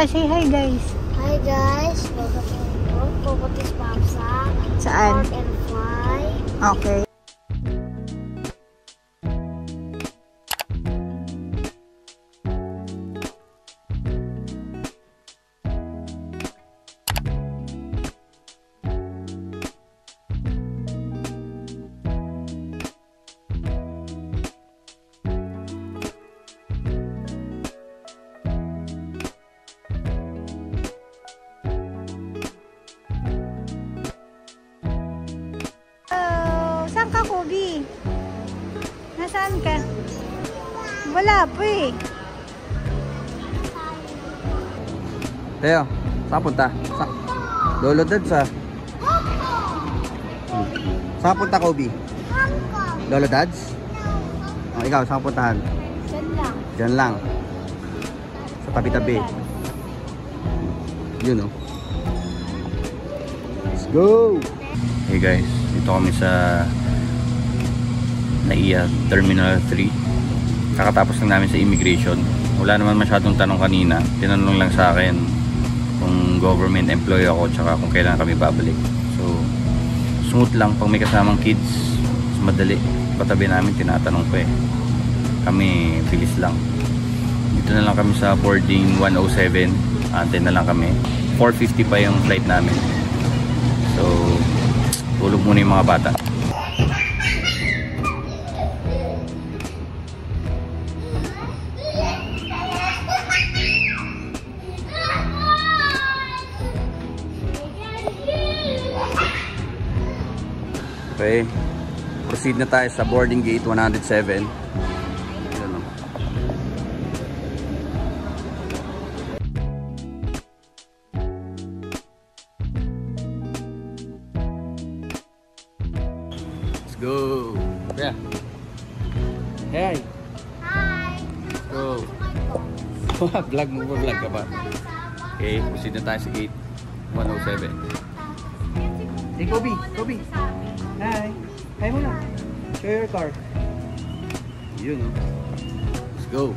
Say hi guys. Hi guys. Pupuntis Pamsa. Saan? Park and fly. Okay. Saan ka, Kobe? Nasaan ka? Wala po eh. Teo, saan punta? Lolo Dad sa? Saan punta, Kobe? Lolo Dad's? Oh, ikaw, saan puntahan? Diyan lang. Diyan lang. Sa tabi-tabi. Yun, oh. Let's go! Hey guys, dito kami sa NAIA Terminal 3. Kakatapos lang namin sa immigration. Wala naman masyadong tanong kanina. Tinanong lang sa akin kung government employee ako tsaka kung kailan kami babalik. So, smooth lang pag may kasamang kids. Madali. Patabi namin tinatanong ko eh. Kami bilis lang. Dito na lang kami sa boarding 107. Antay na lang kami. 4:50 pa yung flight namin. So, tulog muna yung mga bata. Okay, proceed na tayo sa boarding gate 107. Let's go. Yeah. Hey. Hi. Let's go. Vlog mo ba? Vlog ka ba? Okay, proceed na tayo sa gate 107. Hey, Kobe. Kobe. Hi. Hi muna. Show your car. Yun, oh. Let's go.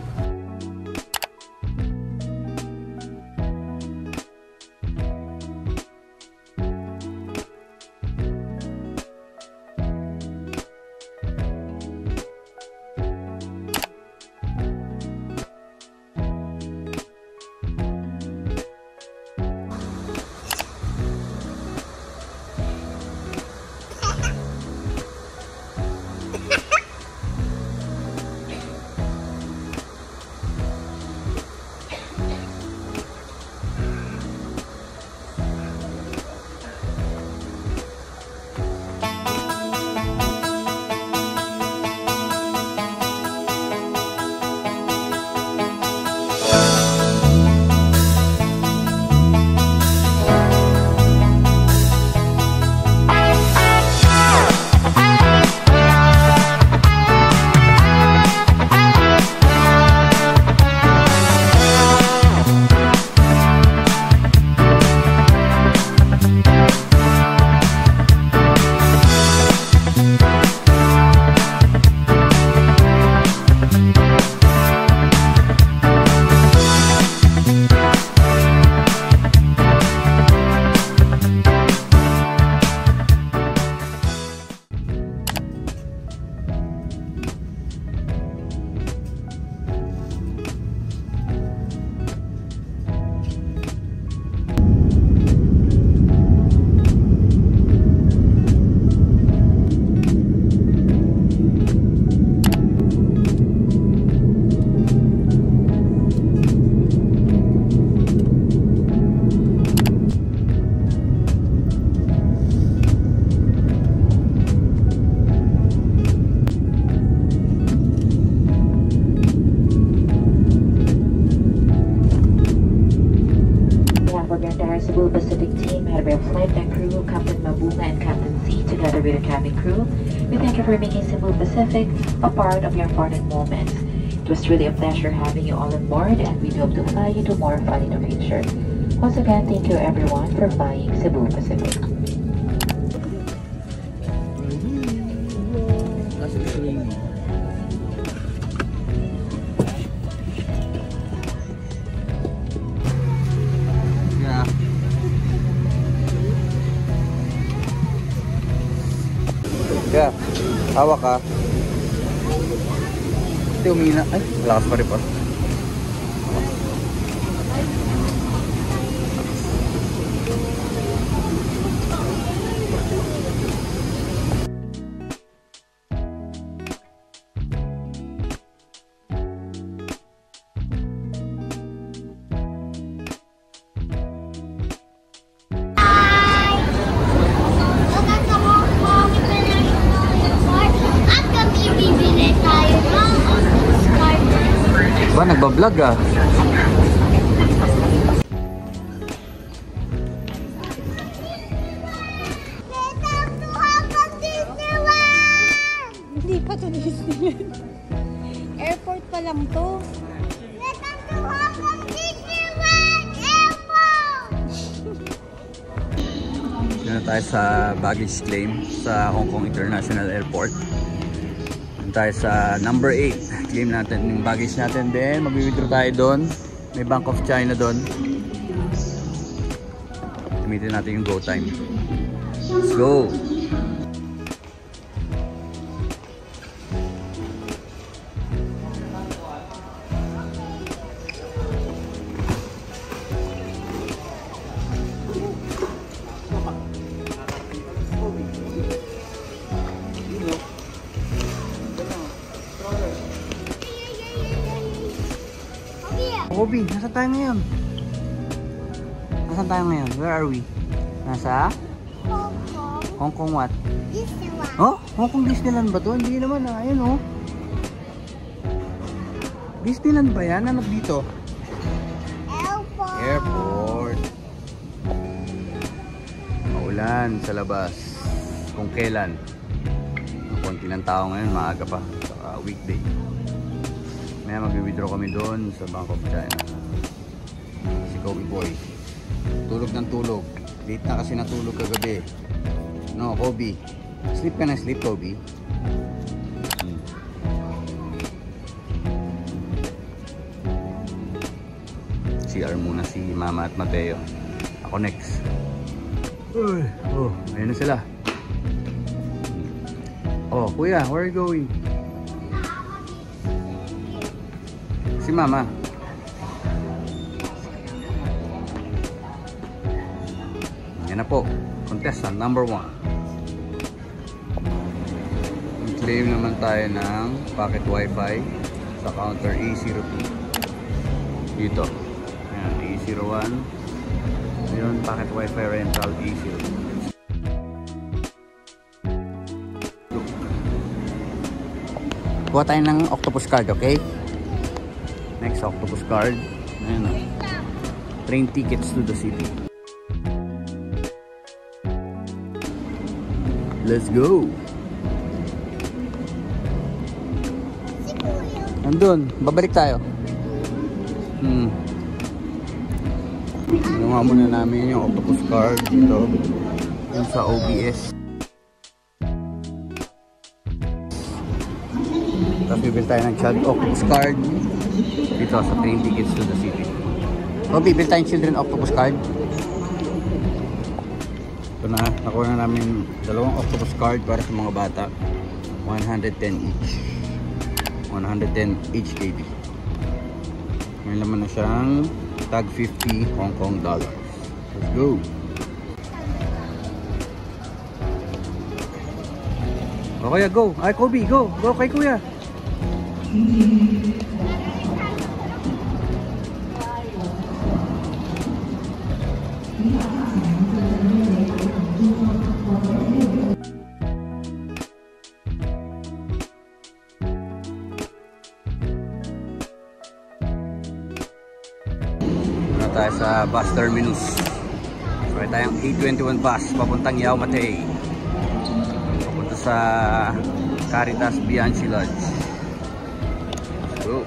Cebu Pacific team, head of our flight and crew, Captain Mabunga and Captain Z, together with the cabin crew, we thank you for making Cebu Pacific a part of your important moments. It was truly a pleasure having you all on board, and we hope to fly you to more fun in the future. Once again, thank you everyone for flying Cebu Pacific. Kaya, hawak ka. Ito umina. Ay, lakas pa rin pa. Ba, nagbablog ah. Hindi pa to Disneyland. Airport pa lang to. Yan tayo sa baggage claim sa Hong Kong International Airport. Yan tayo sa number 8. Claim natin yung baggage natin. Then mag-withdraw tayo doon. May Bank of China doon. Gamitin natin yung go time. Let's go! Kobe, nasa tayo ngayon? Nasaan tayo ngayon? Where are we? Nasa? Hong Kong what? Disneyland. Oh? Hong Kong Disneyland ba to? Hindi naman ah. Ayun oh. Disneyland ba yan? Ano dito? Airport. Airport. Maulan sa labas. Kung kailan. Konti ng tao ngayon, maaga pa. Saka weekday. Maya mag-withdraw kami doon sa Bank of China. Si Kobe Boy. Tulog ng tulog. Late na kasi natulog kagabi. No, Kobe. Sleep ka na, sleep, Kobe. CR muna si Mama at Mateo. Ako next. Oh, ayun na sila. Oh, kuya, where are you going? Si Mama. Yan na po. Contestant number 1. Claim naman tayo ng pocket wifi sa counter A02. Dito. Ayan, A01. Yun, pocket wifi rental A02. Kuha tayo ng octopus card, okay? Next octopus card. Ayan o. Train tickets to the city. Let's go! Nandun, babalik tayo. Ginawa muna namin yung octopus card dito. Yung sa OBS. Tapos bibili tayo ng child octopus card dito sa train tickets to the city. O, bibili tayong children octopus card. Ito na, nakuha na namin dalawang octopus card para sa mga bata. 110 each. 110 each KB. May laman na siyang tag 50 Hong Kong dollars. Let's go! O kuya, go! Ay, Kobe, go! Go kay kuya! Tayo sa bus terminus. Sakay tayong A21 bus papuntang Yau Ma Tei. Papunta sa Caritas Bianchi Lodge. Let's go.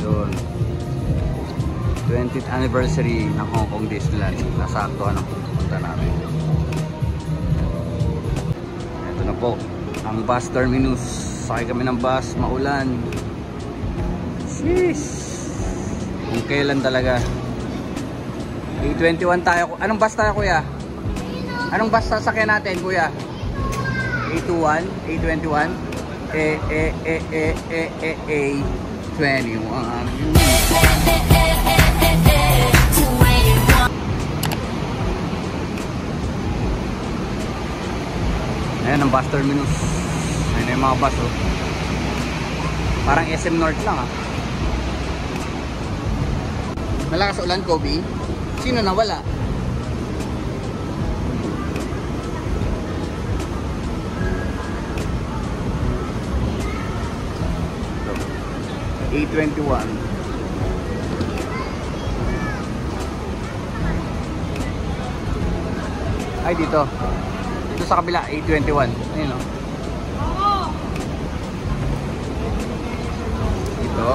Yun. 20th anniversary ng Hong Kong Disneyland. Nasaktuhan ang pupunta namin. Ito na po ang bus terminus. Sakay kami ng bus, maulan. Sheesh! Kung kailan talaga. A21 tayo. Anong bus tayo, kuya? Anong bus sasakyan natin, kuya? A21, A21, A21. Ayan ang bus terminus. Ayan na yung mga bus, oh. Parang SM North lang, ah. Malakas ulan, Kobe. Sino nawala? A21. Ay, dito. Dito sa kabila, A21. Ayun, oh. Dito.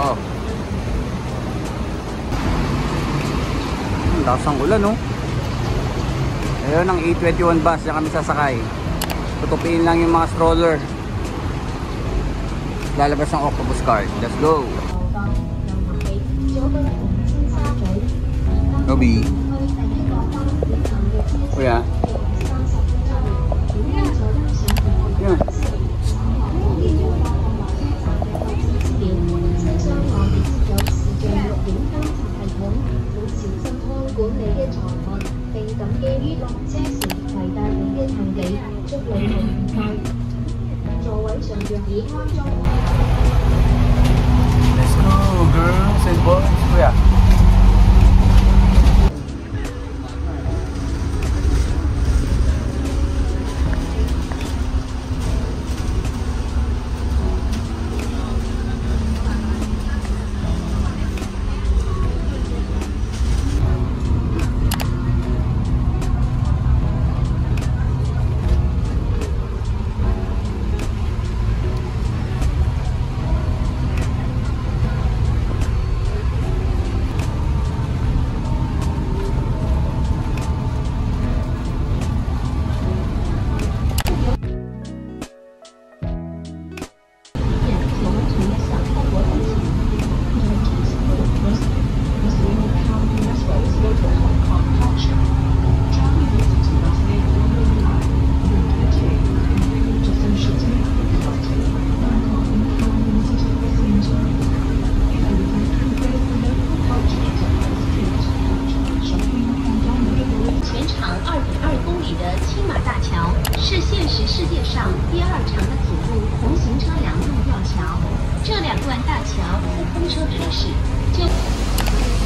Lakas ang ulan, no? Ayun ang A21 bus, diyan kami sasakay. Tutupiin lang yung mga stroller. Lalabas ang octopus card. Let's go! Kobe. Kuya. Yan. Let's go, girls and boys. Kuya.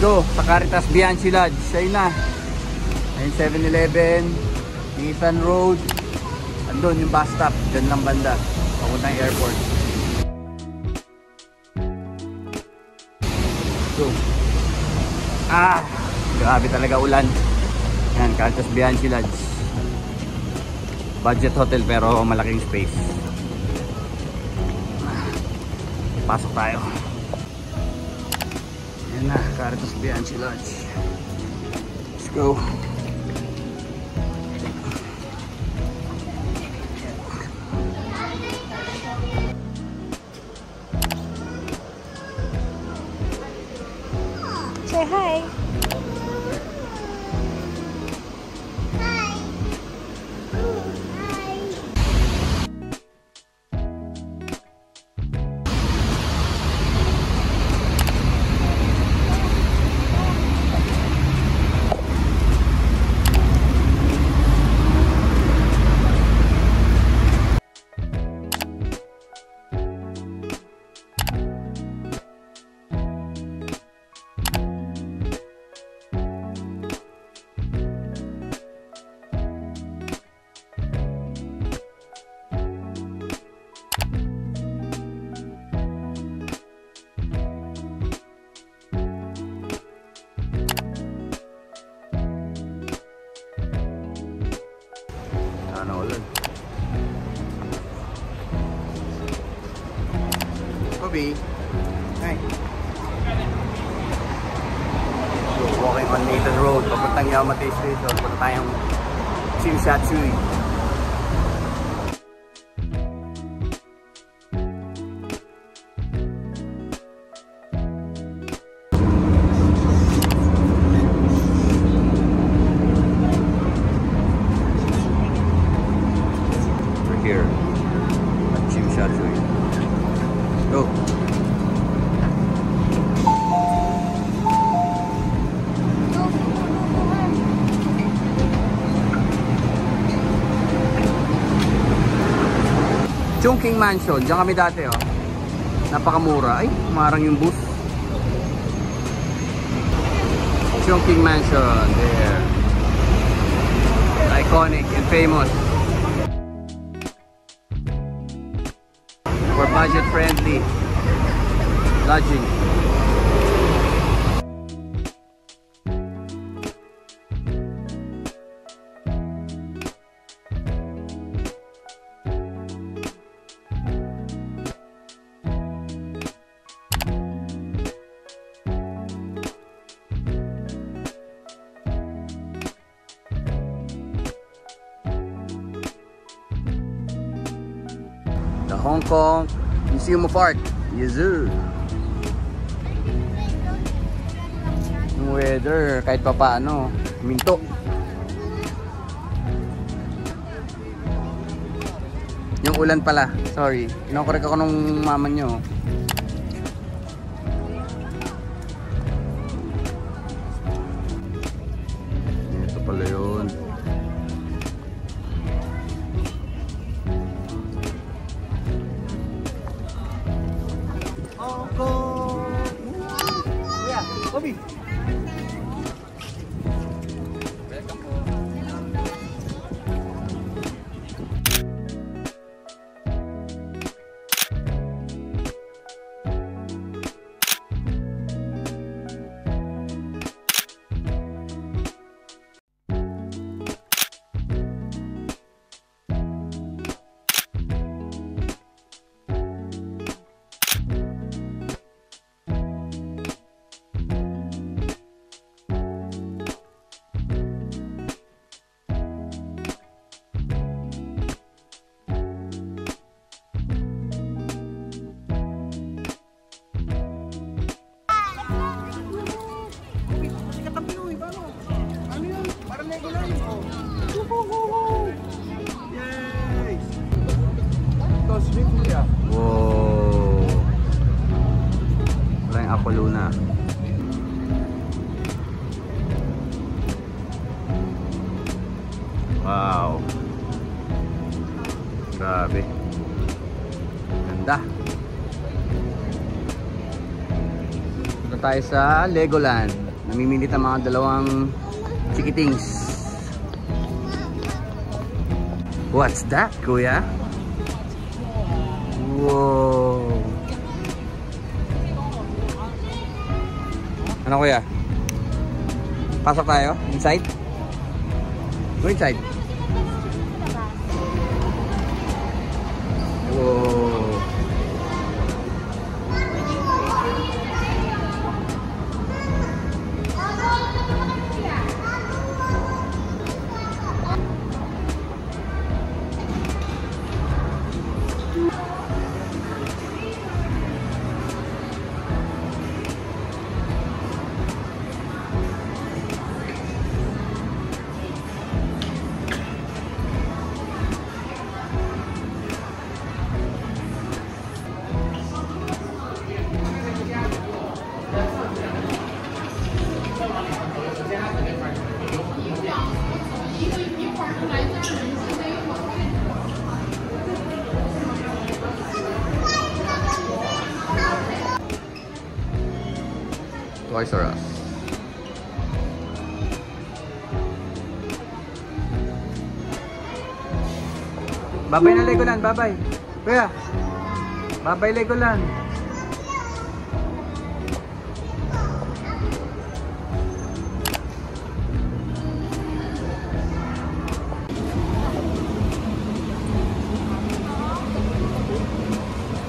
Go, sa Caritas Bianchi Lodge. Ayun na. Ayun 7-Eleven, Nathan Road. Andun yung bus stop, dyan lang banda. Papuntang airport. Go. Ah, grabe talaga ulan. Yan, Caritas Bianchi Lodge. Budget hotel pero malaking space. Pasok tayo. Yan na, Caritas Bianchi Lodge. Let's go. Say hi. Sana ulan. Bobby. Hi. So, walking on Nathan Road. Papuntang Yamate Station. Punta tayong Shinshatsui. Chungking Mansion. Diyan kami dati, oh. Napakamura. Ay, marang yung bus. Chungking Mansion. There. Iconic and famous. For budget friendly lodging. The Hong Kong Museum of Art. Yes, sir. Yung weather, kahit pa paano, minto. Yung ulan pala, sorry. Inokorek ako nung mama nyo. Ito pala yun. Bobby. Wow. Wala yung Apollo na. Wow. Grabe. Ganda. Punta tayo sa Legoland. Namimilit ang mga dalawang chikitings. What's that, kuya? Wow. Ano kuya? Pasok tayo? Inside? Go inside. Wow. Toys R Us. Babay na Legoland, babay. Kuya. Babay Legoland.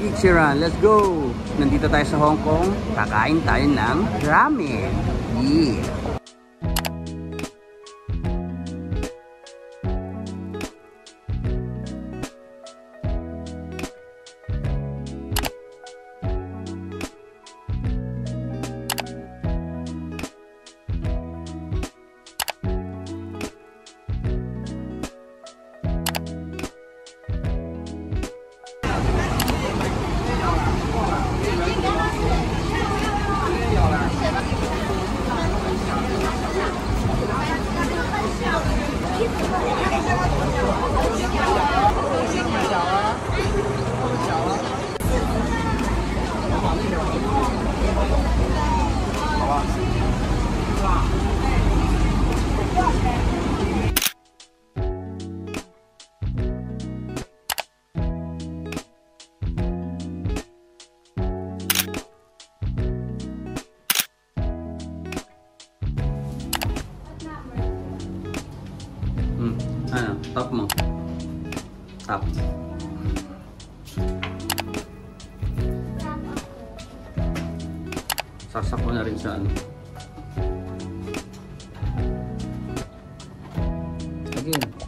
Ichiran, let's go! Nandito tayo sa Hong Kong, kakain tayo ng ramen. Yeah! Tap mo. Tap. Sasak ko na rin sa ano. Again.